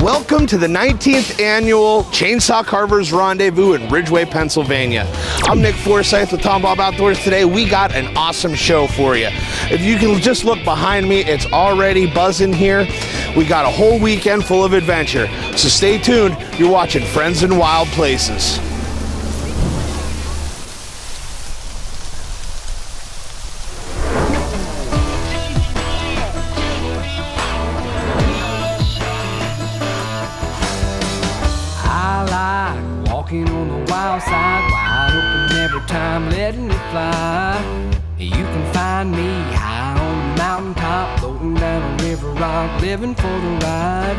Welcome to the 19th annual Chainsaw Carvers Rendezvous in Ridgway, Pennsylvania. I'm Nick Forsyth with TomBob Outdoors. Today we got an awesome show for you. If you can just look behind me, it's already buzzing here. We got a whole weekend full of adventure. So stay tuned. You're watching Friends in Wild Places. Walking on the wild side, wide open every time, letting it fly. You can find me high on the mountaintop, floating down a river rock, living for the ride.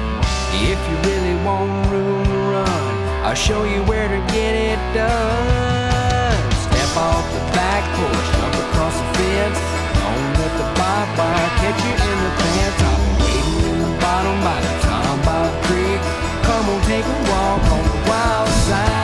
If you really want room to run, I'll show you where to get it done. Step off the back porch, jump across the fence, don't let the barbed wire catch you in the pants. I'll be waiting in the bottom by the TomBob Creek. Come on, take a walk on the wild side.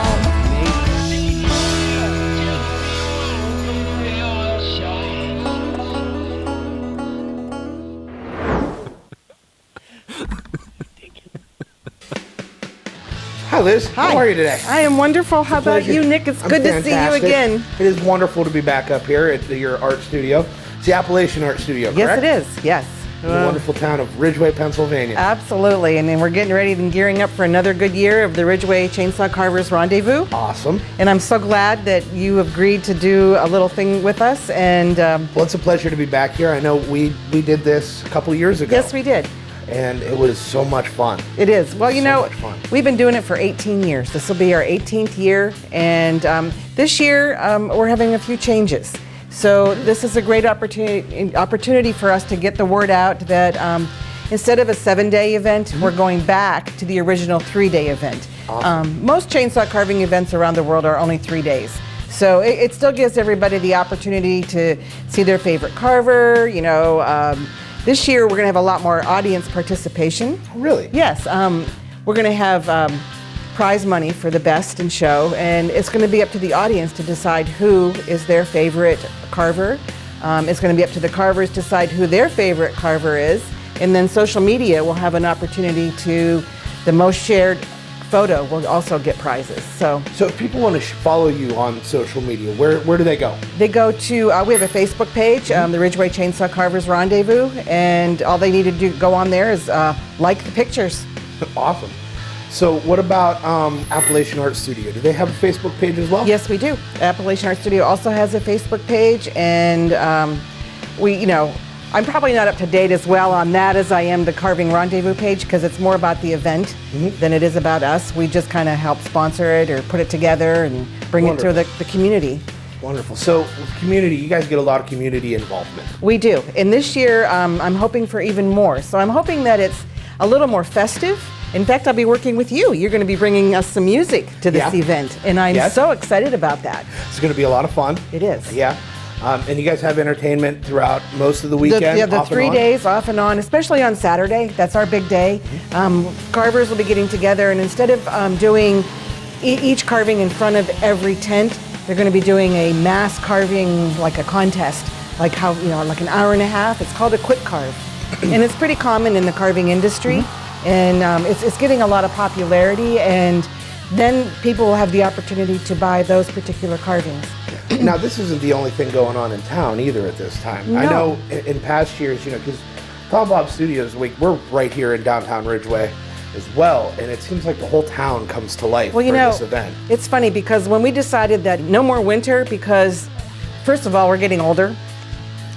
Hi Liz, Hi. How are you today? I am wonderful. How about you, Nick? It's good to see you again. It is wonderful to be back up here at your art studio. It's the Appalachian Art Studio, correct? Yes, it is. Yes. In the wonderful town of Ridgway, Pennsylvania. Absolutely. And then we're getting ready and gearing up for another good year of the Ridgway Chainsaw Carvers Rendezvous. Awesome. And I'm so glad that you agreed to do a little thing with us. And well, it's a pleasure to be back here. I know we did this a couple years ago. yes, we did. And it was so much fun. It is. Well, you know, much fun. We've been doing it for 18 years. This will be our 18th year. And this year, we're having a few changes. So this is a great opportunity for us to get the word out that instead of a 7-day event, we're going back to the original 3-day event. Awesome. Most chainsaw carving events around the world are only 3 days. So it still gives everybody the opportunity to see their favorite carver. You know, this year we're going to have a lot more audience participation. Really? Yes. We're going to have prize money for the best in show, and it's going to be up to the audience to decide who is their favorite carver. It's going to be up to the carvers to decide who their favorite carver is, and then social media will have an opportunity to, the most shared photo will also get prizes. So if people want to follow you on social media, where do they go? they go to, we have a Facebook page, the Ridgway Chainsaw Carvers Rendezvous, and all they need to do, go on there is like the pictures. Awesome. So what about Appalachian Art Studio? Do they have a Facebook page as well? Yes, we do. Appalachian Art Studio also has a Facebook page, and I'm probably not up to date as well on that as I am the Carving Rendezvous page, because it's more about the event than it is about us. We just kind of help sponsor it or put it together and bring it to the community. Wonderful. So with community, you guys get a lot of community involvement. We do. And this year, I'm hoping for even more. So I'm hoping that it's a little more festive. In fact, I'll be working with you. You're going to be bringing us some music to this event, and I'm so excited about that. It's going to be a lot of fun. It is. Yeah. And you guys have entertainment throughout most of the weekend? The 3 days off and on, especially on Saturday. That's our big day. Carvers will be getting together, and instead of doing each carving in front of every tent, they're going to be doing a mass carving, like a contest, like how, like an hour and a half. It's called a quick carve. And it's pretty common in the carving industry. And it's getting a lot of popularity, and then people will have the opportunity to buy those particular carvings. Now, this isn't the only thing going on in town either at this time. No. I know in past years, because TomBob Studios Week, we're right here in downtown Ridgway as well, and it seems like the whole town comes to life for this event. It's funny because when we decided that no more winter, because first of all, we're getting older,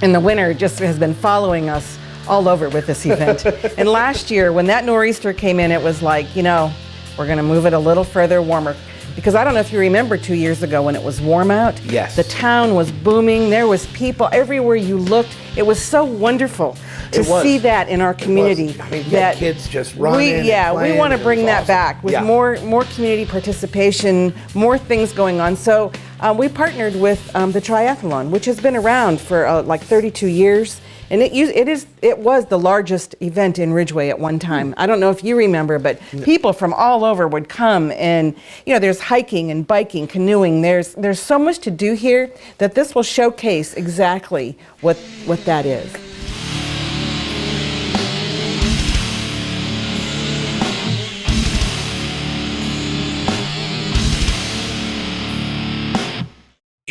and the winter just has been following us all over with this event. And last year, when that nor'easter came in, it was like, we're going to move it a little further warmer. Because I don't know if you remember 2 years ago when it was warm out. Yes. The town was booming. There was people everywhere you looked. It was so wonderful to see that in our community. I mean, you had kids just running. We want to bring that back with more community participation, more things going on. So we partnered with the triathlon, which has been around for like 32 years. And it was the largest event in Ridgway at one time. I don't know if you remember, but people from all over would come, and there's hiking and biking, canoeing. There's so much to do here that this will showcase exactly what that is.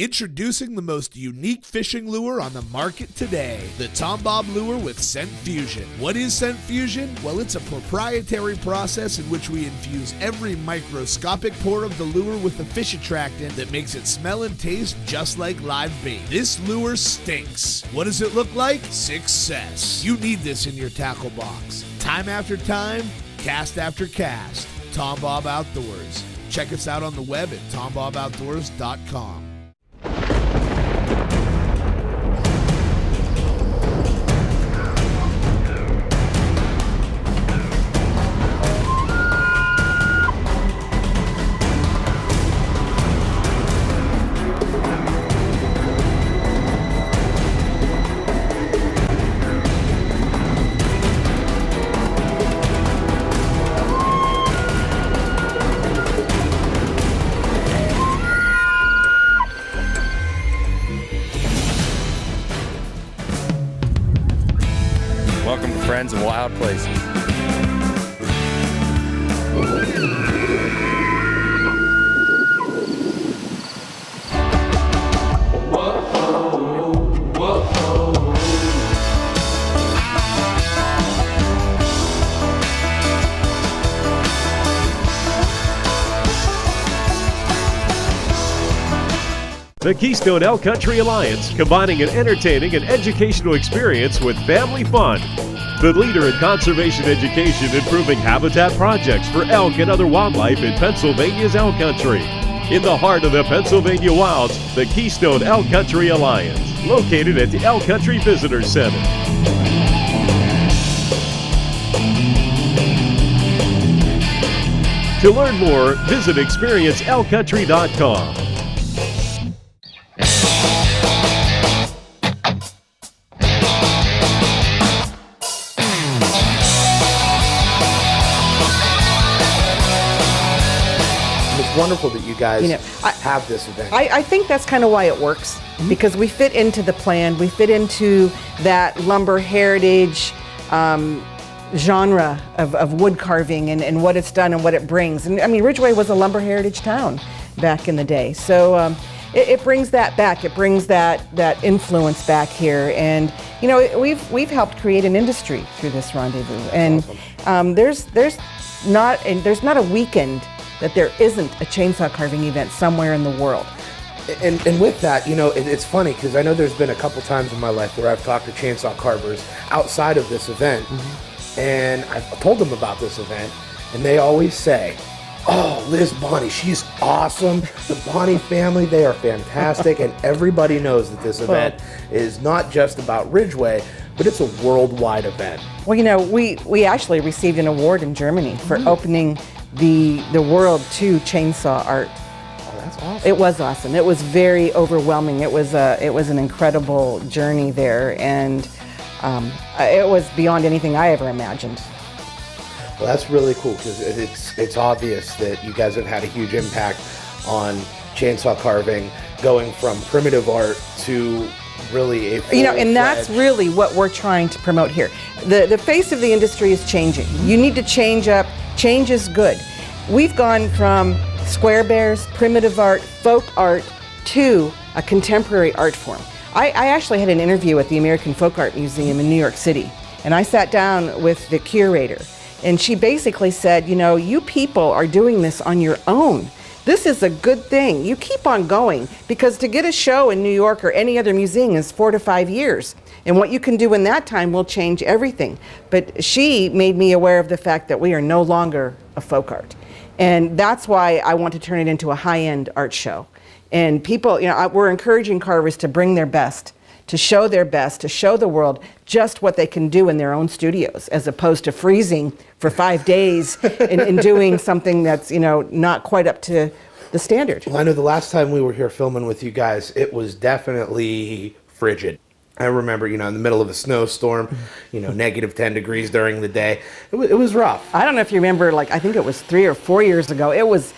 Introducing the most unique fishing lure on the market today, the TomBob lure with scent fusion. What is scent fusion? Well, it's a proprietary process in which we infuse every microscopic pore of the lure with a fish attractant that makes it smell and taste just like live bait. This lure stinks. What does it look like? Success. You need this in your tackle box. Time after time, cast after cast. TomBob Outdoors. Check us out on the web at tomboboutdoors.com. Welcome to Friends of Wild Places. The Keystone Elk Country Alliance, combining an entertaining and educational experience with family fun. The leader in conservation education, improving habitat projects for elk and other wildlife in Pennsylvania's elk country. In the heart of the Pennsylvania wilds, the Keystone Elk Country Alliance, located at the Elk Country Visitor Center. To learn more, visit experienceelkcountry.com. Wonderful that you guys have this event. I think that's kind of why it works, because we fit into the plan. We fit into that lumber heritage genre of wood carving and what it's done and what it brings. And I mean, Ridgway was a lumber heritage town back in the day. So it brings that back. It brings that influence back here. And you know, we've helped create an industry through this rendezvous. And awesome. There's not a weekend that there isn't a chainsaw carving event somewhere in the world. And with that, you know, it's funny because I know there's been a couple times in my life where I've talked to chainsaw carvers outside of this event, and I've told them about this event, and they always say, "Oh, Liz Bonnie, she's awesome. The Bonnie family, they are fantastic," and everybody knows that this event is not just about Ridgway, but it's a worldwide event. Well, you know, we actually received an award in Germany for opening the world to chainsaw art. Oh, that's awesome. It was awesome. It was very overwhelming. It was an incredible journey there, and it was beyond anything I ever imagined. Well, that's really cool because it's obvious that you guys have had a huge impact on chainsaw carving, going from primitive art to really a and that's really what we're trying to promote here. The face of the industry is changing. You need to change up. Change is good. We've gone from square bears, primitive art, folk art, to a contemporary art form. I actually had an interview at the American Folk Art Museum in New York City, and I sat down with the curator, and she basically said, you know, you people are doing this on your own. This is a good thing. You keep on going, because to get a show in New York or any other museum is 4 to 5 years. And what you can do in that time will change everything. But she made me aware of the fact that we are no longer a folk art. And that's why I want to turn it into a high-end art show. And people, you know, we're encouraging carvers to bring their best, to show their best, to show the world just what they can do in their own studios, as opposed to freezing for 5 days and doing something that's, you know, not quite up to the standard. Well, I know the last time we were here filming with you guys, it was definitely frigid. I remember, you know, in the middle of a snowstorm, you know, negative 10 degrees during the day. It was rough. I don't know if you remember, like, I think it was 3 or 4 years ago. It was,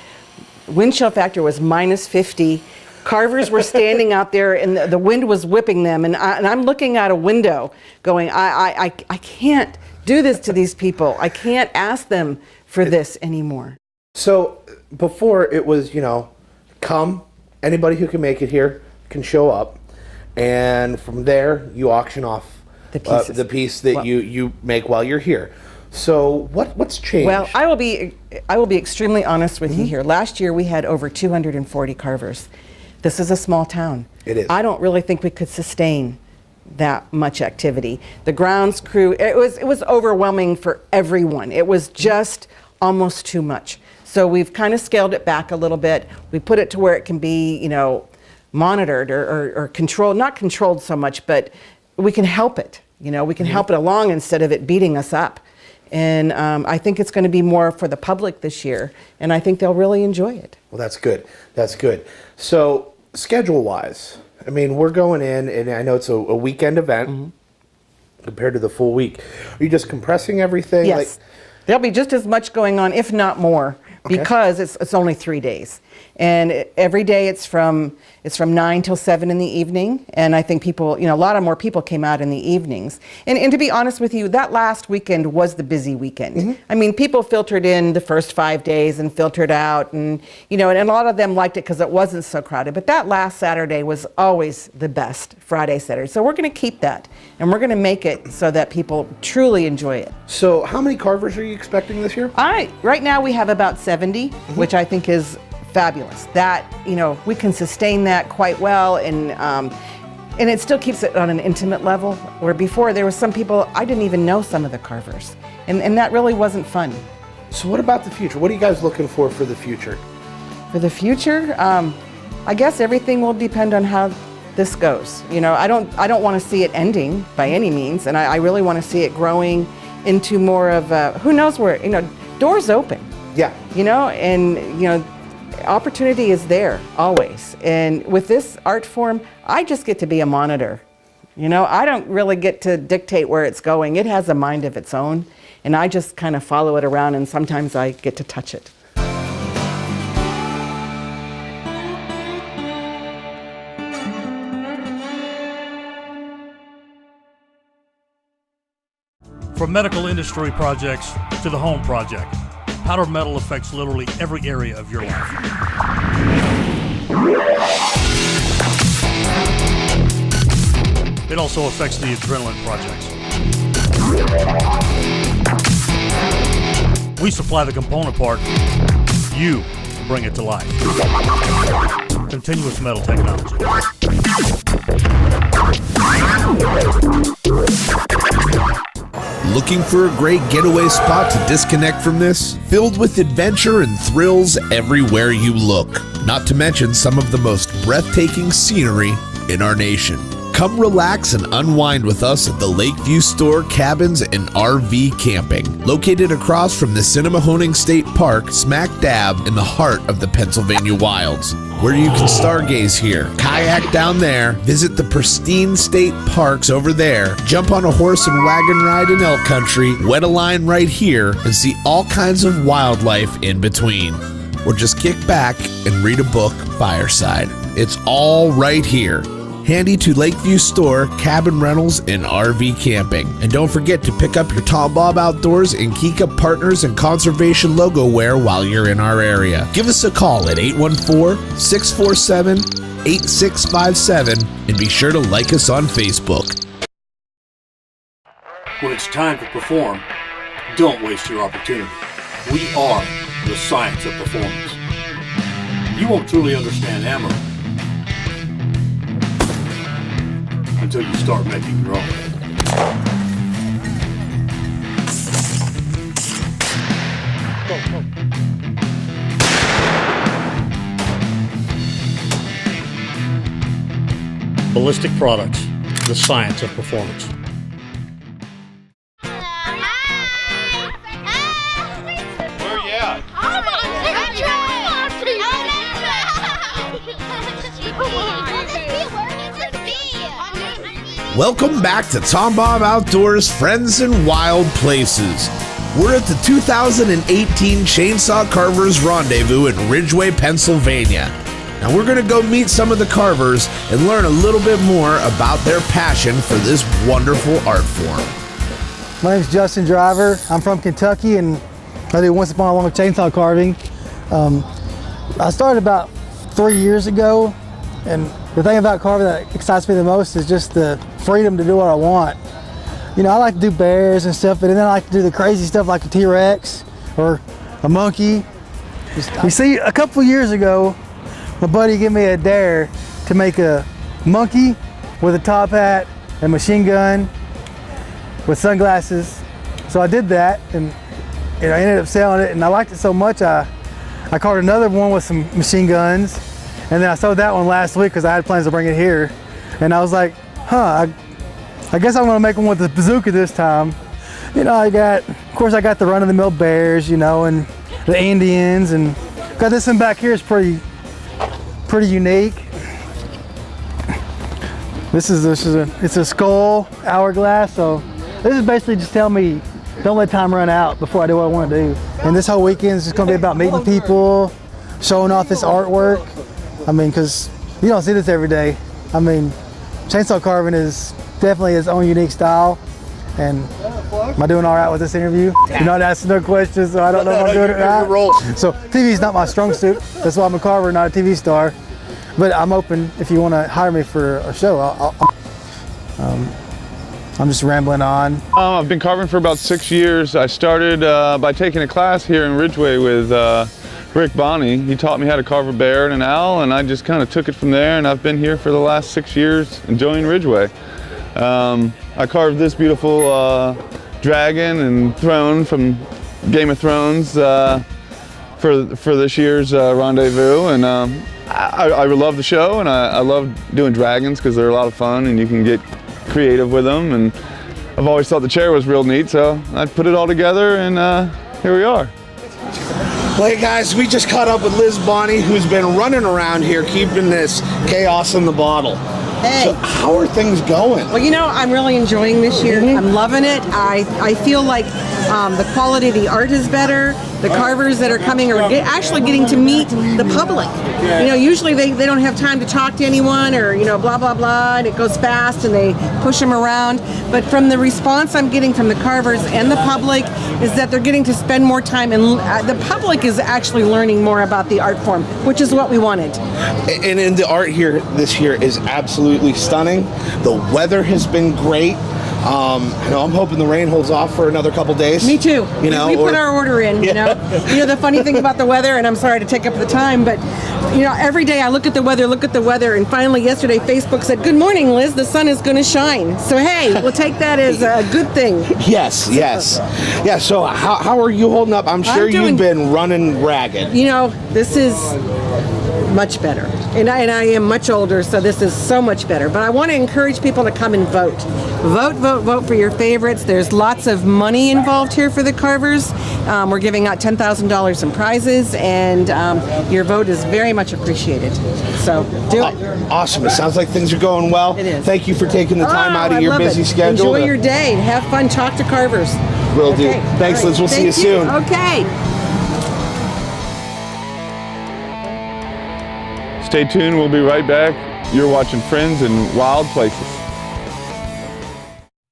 wind chill factor was minus 50. Carvers were standing out there and the wind was whipping them. And I'm looking out a window going, I can't do this to these people. I can't ask them for this anymore. So before it was, you know, come, anybody who can make it here, can show up, and from there you auction off the piece that you make while you're here. So what's changed? Well, I will be extremely honest with you here. Last year we had over 240 carvers. This is a small town. It is. I don't really think we could sustain that much activity. The grounds crew, it was overwhelming for everyone. It was just almost too much. So we've kind of scaled it back a little bit. We put it to where it can be, you know, monitored or controlled, not controlled so much, but we can help it. You know, we can help it along instead of it beating us up. And I think it's going to be more for the public this year, and I think they'll really enjoy it. Well, that's good. That's good. So schedule-wise, I mean, we're going in, and I know it's a weekend event compared to the full week. Are you just compressing everything? Yes. There'll be just as much going on, if not more, because it's only 3 days. And every day it's from 9 till 7 in the evening. And I think people, you know, a lot of more people came out in the evenings. And to be honest with you, that last weekend was the busy weekend. I mean, people filtered in the first 5 days and filtered out, and, you know, and a lot of them liked it because it wasn't so crowded. But that last Saturday was always the best, Friday, Saturday. So we're going to keep that, and we're going to make it so that people truly enjoy it. So how many carvers are you expecting this year? Right now we have about 70, which I think is fabulous. That, you know, we can sustain that quite well, and it still keeps it on an intimate level, where before there was some people, I didn't even know some of the carvers, and that really wasn't fun. So what about the future? What are you guys looking for the future? For the future, I guess everything will depend on how this goes. You know, I don't want to see it ending by any means, and I really want to see it growing into more of a, who knows where, you know, doors open. Yeah. You know, and, you know, opportunity is there always. And with this art form, I just get to be a monitor. You know, I don't really get to dictate where it's going. It has a mind of its own, and I just kind of follow it around, and sometimes I get to touch it. From medical industry projects to the home project, powder metal affects literally every area of your life. It also affects the adrenaline projects. We supply the component part, you bring it to life. Continuous metal technology. Looking for a great getaway spot to disconnect from this? Filled with adventure and thrills everywhere you look. Not to mention some of the most breathtaking scenery in our nation. Come relax and unwind with us at the Lakeview Store Cabins and RV Camping, located across from the Cinnamahoning State Park, smack dab in the heart of the Pennsylvania wilds, where you can stargaze here, kayak down there, visit the pristine state parks over there, jump on a horse and wagon ride in elk country, wet a line right here, and see all kinds of wildlife in between. Or just kick back and read a book fireside. It's all right here. Handy to Lakeview Store, Cabin Rentals, and RV Camping. And don't forget to pick up your TomBob Outdoors and Kika Partners and Conservation logo wear while you're in our area. Give us a call at 814-647-8657 and be sure to like us on Facebook. When it's time to perform, don't waste your opportunity. We are the science of performance. You won't truly understand hammer until you start making your own. Ballistic Products, the science of performance. Welcome back to TomBob Outdoors Friends in Wild Places. We're at the 2018 Chainsaw Carvers Rendezvous in Ridgway, Pennsylvania. Now we're going to go meet some of the carvers and learn a little bit more about their passion for this wonderful art form. My name's Justin Driver. I'm from Kentucky, and I do Once Upon a Long chainsaw carving. I started about 3 years ago, and the thing about carving that excites me the most is just the freedom to do what I want. You know, I like to do bears and stuff, but then I like to do the crazy stuff like a T-Rex or a monkey. You see, a couple years ago, my buddy gave me a dare to make a monkey with a top hat and machine gun with sunglasses. So I did that, and I ended up selling it, and I liked it so much I carved another one with some machine guns, and then I sold that one last week because I had plans to bring it here. And I was like, I guess I'm gonna make one with the bazooka this time. You know, of course I got the run-of-the-mill bears, you know, and the Indians, and got this one back here is pretty unique. It's a skull hourglass, so this is basically just telling me don't let time run out before I do what I want to do. And this whole weekend is just going to be about meeting people, showing off this artwork. I mean, because you don't see this every day. I mean, chainsaw carving is definitely its own unique style. And am I doing all right with this interview? You're not asking no questions, so I don't know if I'm doing it right. So TV is not my strong suit. That's why I'm a carver, not a TV star. But I'm open if you want to hire me for a show. I'm just rambling on. I've been carving for about 6 years. I started by taking a class here in Ridgway with Rick Bonney. He taught me how to carve a bear and an owl, and I just kind of took it from there, and I've been here for the last 6 years enjoying Ridgway. I carved this beautiful dragon and throne from Game of Thrones for this year's rendezvous, and I love the show, and I love doing dragons because they're a lot of fun and you can get creative with them. And I've always thought the chair was real neat, so I put it all together, and here we are. Well, hey guys, we just caught up with Liz Bonney, who's been running around here keeping this chaos in the bottle. Hey. So how are things going? Well, you know, I'm really enjoying this year. I'm loving it. I feel like the quality of the art is better. The carvers that are coming are actually getting to meet the public. You know, usually they don't have time to talk to anyone, or, you know, blah, blah, blah, and it goes fast and they push them around. But from the response I'm getting from the carvers and the public is that they're getting to spend more time, and the public is actually learning more about the art form, which is what we wanted. And the art here this year is absolutely stunning. The weather has been great. You know, I'm hoping the rain holds off for another couple days. Me too. You know, we put our order in. You know, the funny thing about the weather, and I'm sorry to take up the time, but you know, every day I look at the weather, and finally yesterday Facebook said, "Good morning, Liz. The sun is going to shine." So hey, we'll take that as a good thing. Yes. Yeah. So how are you holding up? I'm sure you've been running ragged. You know, this is much better, and I am much older, so this is so much better. But I want to encourage people to come and vote for your favorites. There's lots of money involved here for the carvers. We're giving out $10,000 in prizes, and your vote is very much appreciated. So do it. Awesome. It sounds like things are going well. It is. Thank you for taking the time out of your busy schedule. Enjoy your day. Have fun. Talk to carvers. Will do. Thanks, Liz. We'll see you soon. Okay. Stay tuned, we'll be right back. You're watching Friends in Wild Places.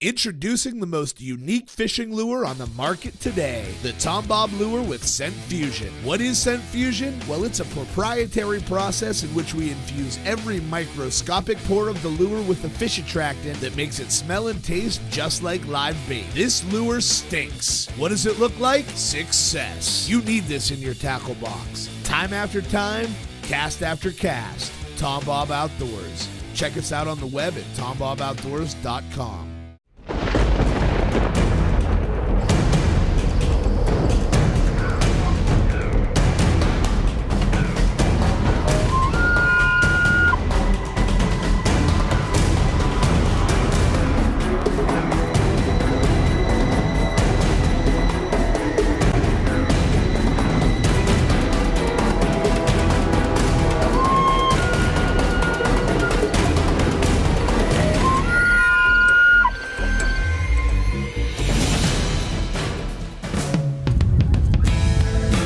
Introducing the most unique fishing lure on the market today, the TomBob lure with scent fusion. What is scent fusion? Well, it's a proprietary process in which we infuse every microscopic pore of the lure with a fish attractant that makes it smell and taste just like live bait. This lure stinks. What does it look like? Success. You need this in your tackle box. Time after time, cast after cast. TomBob Outdoors. Check us out on the web at tomboboutdoors.com.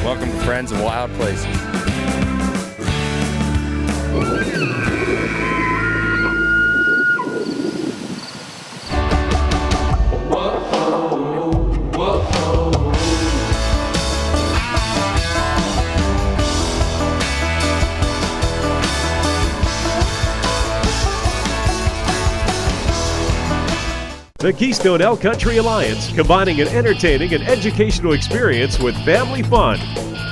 Welcome to Friends in Wild Places. The Keystone Elk Country Alliance, combining an entertaining and educational experience with family fun.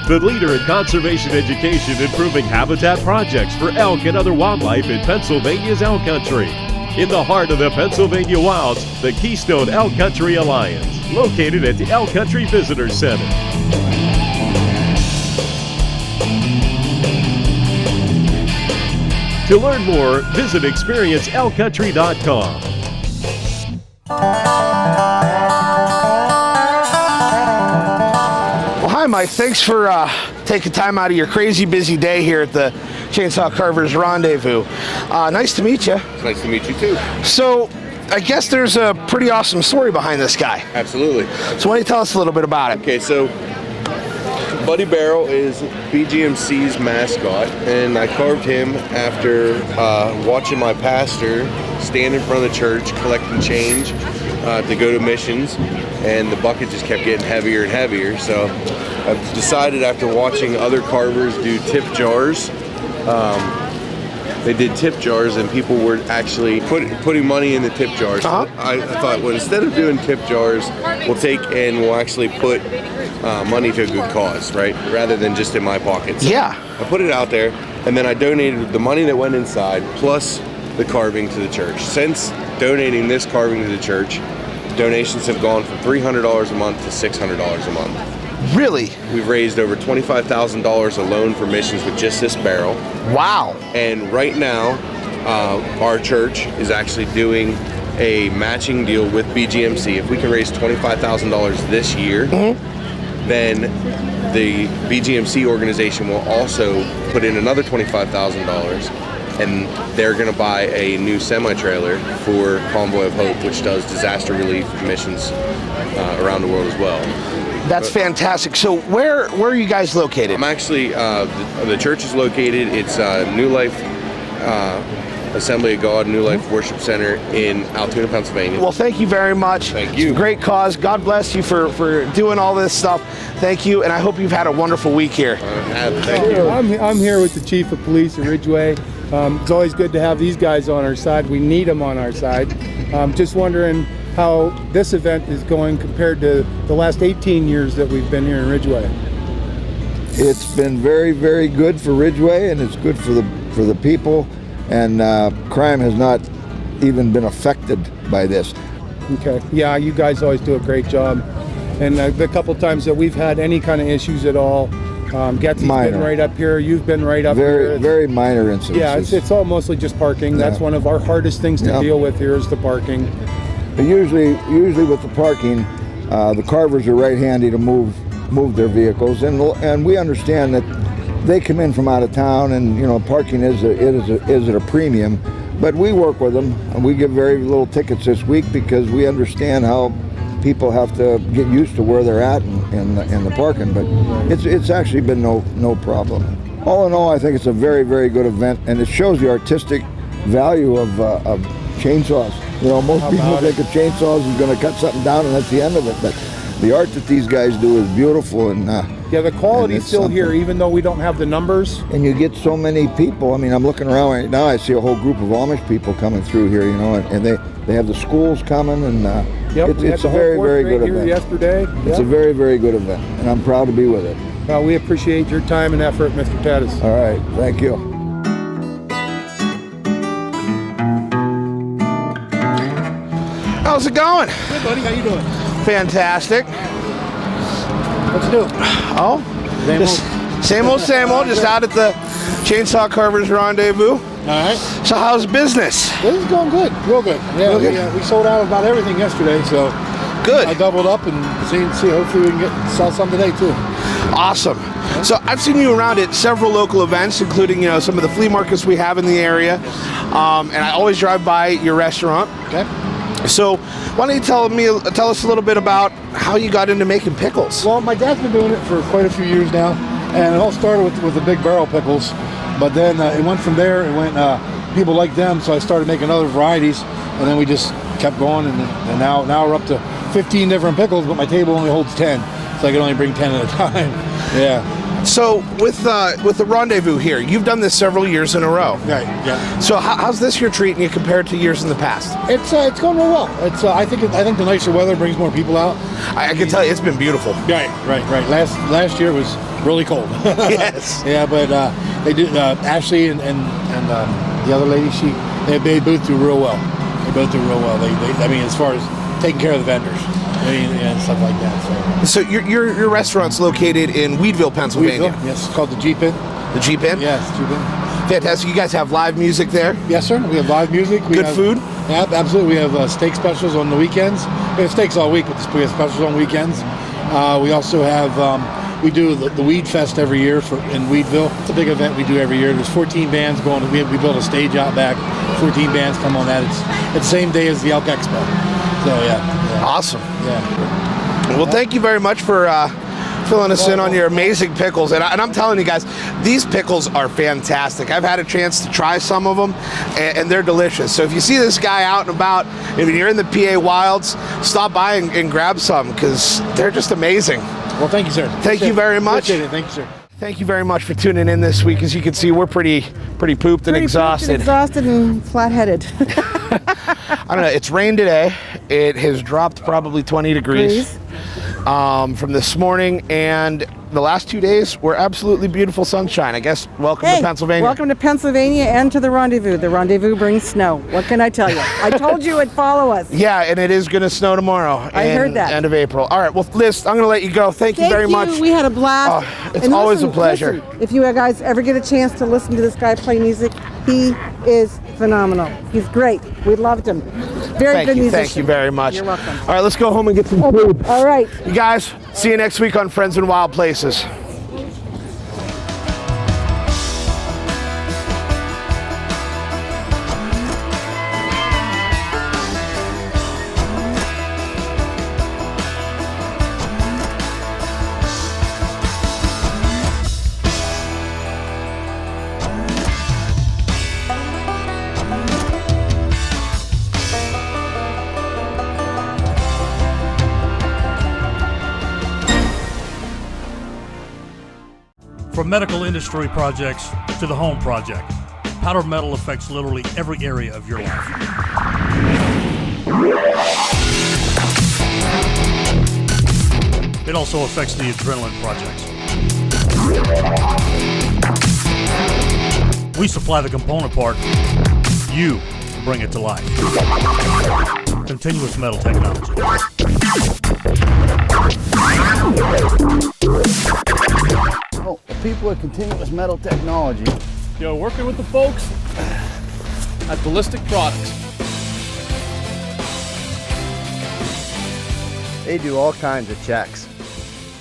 The leader in conservation education, improving habitat projects for elk and other wildlife in Pennsylvania's elk country. In the heart of the Pennsylvania wilds, the Keystone Elk Country Alliance, located at the Elk Country Visitor Center. To learn more, visit experienceelkcountry.com. Well, hi, Mike. Thanks for taking time out of your crazy busy day here at the Chainsaw Carvers Rendezvous. Nice to meet you. It's nice to meet you too. So, I guess there's a pretty awesome story behind this guy. Absolutely. So why don't you tell us a little bit about it? Okay, so Buddy Barrel is BGMC's mascot, and I carved him after watching my pastor stand in front of the church collecting change to go to missions, and the bucket just kept getting heavier and heavier. So I decided, after watching other carvers do tip jars, they did tip jars, and people were actually putting money in the tip jars. Uh-huh. I thought, well, instead of doing tip jars, we'll actually put money to a good cause, right? Rather than just in my pockets. Yeah. I put it out there, and then I donated the money that went inside plus the carving to the church. Since donating this carving to the church, donations have gone from $300 a month to $600 a month. Really? We've raised over $25,000 alone for missions with just this barrel. Wow. And right now, our church is actually doing a matching deal with BGMC. If we can raise $25,000 this year, then the BGMC organization will also put in another $25,000, and they're going to buy a new semi-trailer for Convoy of Hope, which does disaster relief missions around the world as well. That's fantastic. So where are you guys located? I'm actually, the church is located, it's New Life Assembly of God, New Life Worship Center in Altoona, Pennsylvania. Well, thank you very much. Thank you. It's a great cause. God bless you for doing all this stuff. Thank you, and I hope you've had a wonderful week here. Thank you. I'm here with the Chief of Police at Ridgway. It's always good to have these guys on our side. We need them on our side. Just wondering how this event is going compared to the last 18 years that we've been here in Ridgway. It's been very, very good for Ridgway, and it's good for the people, and crime has not even been affected by this. Okay. Yeah, you guys always do a great job. And the couple times that we've had any kind of issues at all, Getsy's been right up here, you've been right up here. Very minor incidents. Yeah, it's all mostly just parking. That's one of our hardest things to deal with here is the parking. But usually with the parking, the carvers are right handy to move their vehicles, and we understand that they come in from out of town, and parking is at a premium. But we work with them, and we give very little tickets this week because we understand how people have to get used to where they're at in the parking. But it's actually been no problem. All in all, I think it's a very, very good event, and it shows the artistic value of chainsaws. Most people think a chainsaw is going to cut something down and that's the end of it. But the art that these guys do is beautiful, and the quality is still here, even though we don't have the numbers. And you get so many people. I mean, I'm looking around right now. I see a whole group of Amish people coming through here. And they have the schools coming, and it's a very, very good event. Yesterday. It's a very, very good event, and I'm proud to be with it. Well, we appreciate your time and effort, Mr. Tatis. All right, thank you. How's it going? Good, buddy. How you doing? Fantastic. What's new? Oh, same old. Just out at the Chainsaw Carvers Rendezvous. All right. So how's business? This is going good. Real good. Yeah, we sold out about everything yesterday, so good. I doubled up and see. Hopefully we can sell some today too. Awesome. So I've seen you around at several local events, including some of the flea markets we have in the area, and I always drive by your restaurant. Okay. So why don't you tell us a little bit about how you got into making pickles? Well, my dad's been doing it for quite a few years now, and it all started with the big barrel pickles, but then it went from there. It went people liked them, so I started making other varieties, and then we just kept going, and now we're up to 15 different pickles, but my table only holds 10, so I can only bring 10 at a time. Yeah. So with the Rendezvous here, you've done this several years in a row. Right. Yeah. So how's this year treating you compared to years in the past? It's going real well. It's I think the nicer weather brings more people out. I can tell you, it's been beautiful. Right. Last year was really cold. Yes. Yeah, but they did. Ashley and the other lady, they both do real well. They both do real well. They I mean, as far as taking care of the vendors, and stuff like that. So your restaurant's located in Weedville, Pennsylvania. Weedville, yes, it's called the Jeep Inn. The Jeep Inn? Yes, Jeep Inn. Fantastic. You guys have live music there? Yes, sir. We have live music. Good food? Yeah, absolutely. We have steak specials on the weekends. We have steaks all week, but we have specials on weekends. We also have, we do the Weed Fest every year in Weedville. It's a big event we do every year. There's 14 bands going. We build a stage out back. 14 bands come on that. It's the same day as the Elk Expo. So, yeah. Awesome. Yeah. Well, thank you very much for filling us in on your amazing pickles. And I'm telling you guys, these pickles are fantastic. I've had a chance to try some of them, and they're delicious. So if you see this guy out and about, if you're in the PA Wilds, stop by and grab some, because they're just amazing. Well, thank you, sir. Thank you very much. Appreciate it. Thank you, sir. Thank you very much for tuning in this week. As you can see, we're pretty pooped and exhausted. Exhausted and flat-headed. I don't know. It's rained today. It has dropped probably 20 degrees from this morning, and the last 2 days were absolutely beautiful sunshine. I guess welcome to Pennsylvania. Welcome to Pennsylvania and to the Rendezvous. The Rendezvous brings snow. What can I tell you? I told you it'd follow us. Yeah, and it is going to snow tomorrow. I heard that. End of April. All right, well, Liz, I'm going to let you go. Thank you very much. We had a blast. It's always a pleasure. Listen, if you guys ever get a chance to listen to this guy play music, he is phenomenal. He's great. We loved him. Very good musician. Thank you very much. You're welcome. All right, let's go home and get some food. All right. You guys, see you next week on Friends in Wild Places. From medical industry projects to the home project, powdered metal affects literally every area of your life. It also affects the adrenaline projects. We supply the component part, you bring it to life. Continuous metal technology. Oh, the people at Continuous Metal Technology. Yo, working with the folks at Ballistic Products. They do all kinds of checks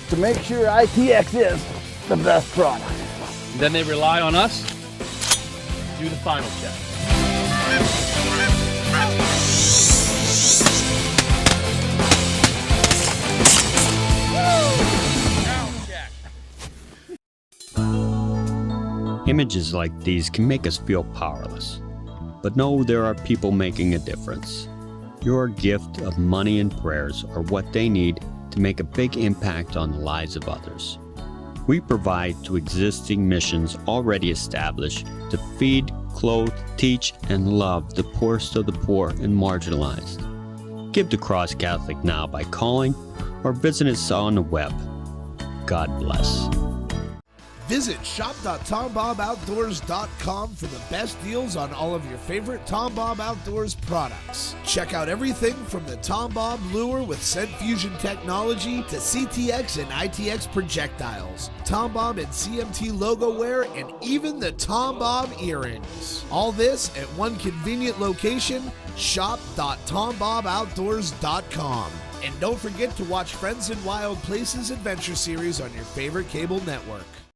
to make sure ITX is the best product. Then they rely on us to do the final check. Images like these can make us feel powerless, but know there are people making a difference. Your gift of money and prayers are what they need to make a big impact on the lives of others. We provide to existing missions already established to feed, clothe, teach, and love the poorest of the poor and marginalized. Give to Cross Catholic now by calling or visit us on the web. God bless. Visit shop.TomBobOutdoors.com for the best deals on all of your favorite TomBob Outdoors products. Check out everything from the TomBob lure with scent fusion technology to CTX and ITX projectiles, TomBob and CMT logo wear, and even the TomBob earrings. All this at one convenient location, shop.TomBobOutdoors.com. And don't forget to watch Friends in Wild Places Adventure Series on your favorite cable network.